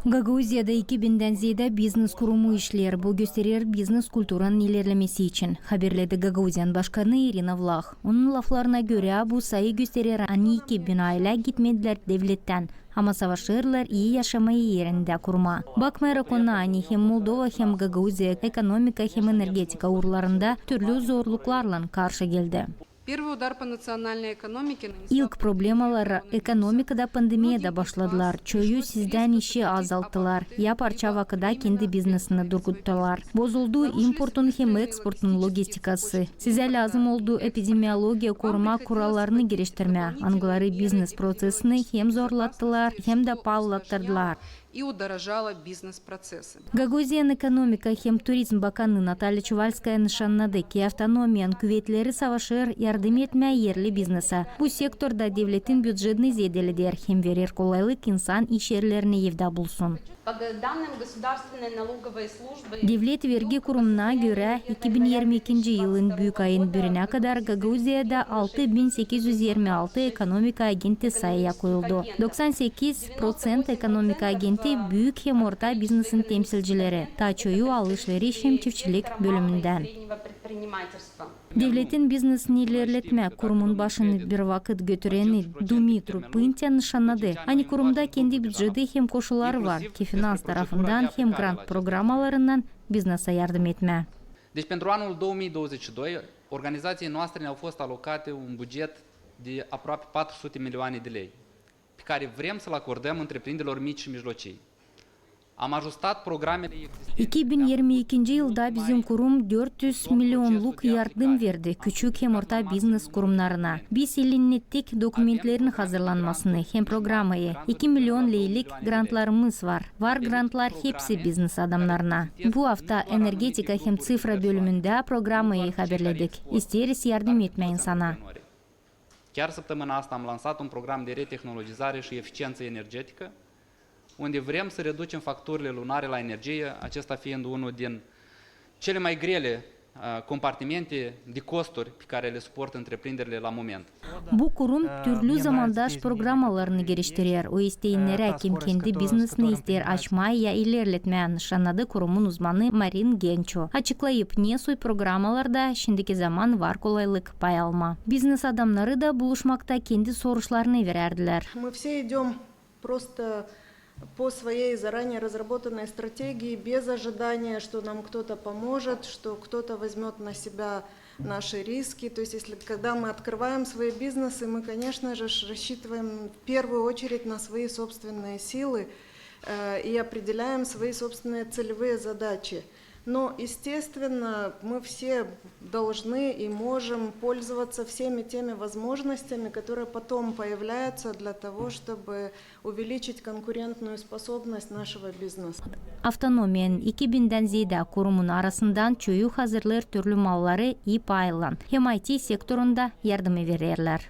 Гагаузияда 2000'den ziyade бизнес kurumu işler. Bu gösterir бизнес kulturanın ilerlemesi için. Haberledi Gagauziyan Başkanı Irina Vlach. Onun laflarına göre bu sayı gösterir ani 2000 aile gitmediler devletten. Ama savaşırlar iyi yaşamayı yerinde kurma. Bakmayarak ona ani hem Moldova hem Gagauziya ekonomika hem energetika uğurlarında türlü zorluklarla karşı geldi. İlk problemalar ekonomikada pandemiyada başladılar. Çoğu sizden işi azalttılar. Ya parça vakıda kendi biznesini durguttular. Bozuldu importun hem eksportun lojistikası. Size lazım olduğu epidemiologiya koruma kurallarını geliştirme. Anguları biznes prosesini hem zorlattılar hem de pahallattırdılar. Gagauziyan Ekonomika hem Turizm Bakanı Natalya Çuvalskaya nişanladı ki автономиян kuvvetleri savaşır yardım etmeye yerli biznese. Bu sektörde devletin büdjetini zedelidir hem verir kolaylık insan iş yerlerine evde bulsun. Devlet vergi kurumuna göre 2022 yılın büyük ayın birine kadar Gagauziyada 6826 ekonomika agenti sayıya koyuldu. 98% ekonomika agenti büyük hem orta biznesin temsilcileri. Taçoyu alışveriş hem çiftçilik bölümünden. Devletin biznesini ilerletme kurumun başını bir vakit götüreni Dumitru Pintya nişanladı. Hani kurumda kendi büdjeti hem koşulları var ki finans tarafından hem grant programalarından biznese yardım etme. Deci pentru anul 2022, organizației noastre ne-au fost alocate un buget de aproape 400 milioane de lei, pe care vrem să-l acordăm întreprinderilor mici și mijlocii. Am ajustat programele existente. 2022 yılda bizim kurum 400 milyonluk yardım verdi küçük hem orta biznes kurumlarına. Biz ilinlettik dokumentlerin hazırlanmasını hem programayı. 2 milyon leylik grantlarımız var. Var grantlar hepsi biznes adamlarına. Bu hafta energetika hem sifra bölümünde programayı haberledik. İsteriz yardım etme insana. Chiar săptămâna asta am lansat un program de retehnologizare și eficiență energetică, unde vrem să reducem facturile lunare la energie, acesta fiind unul din cele mai grele compartimente de costuri pe care le suportă întreprinderile la moment. Bu kurum türlü zamandaş programalarını geliştirir. O isteyenlere kim kendi biznesini ister açmayı ya ilerletmeye nişanladı kurumun uzmanı Marin Genço. Açıklayıp ne soy programalarda şimdiki zaman var kolaylık pay alma. Biznes adamları da buluşmakta kendi soruşlarını vererdiler. Мы все идем просто по своей заранее разработанной стратегии, без ожидания, что нам кто-то поможет, что кто-то возьмет на себя наши риски. То есть, когда мы открываем свои бизнесы, мы, конечно же, рассчитываем в первую очередь на свои собственные силы и определяем свои собственные целевые задачи. Но, естественно, мы все должны и можем пользоваться всеми теми возможностями, которые потом появляются для того, чтобы увеличить конкурентную способность нашего бизнеса. Автономиянın 2000'den ziyade kurumun arasından çoğu hazırlar türlü malları iyi paylan. Hem IT sektöründe yardımı verirler.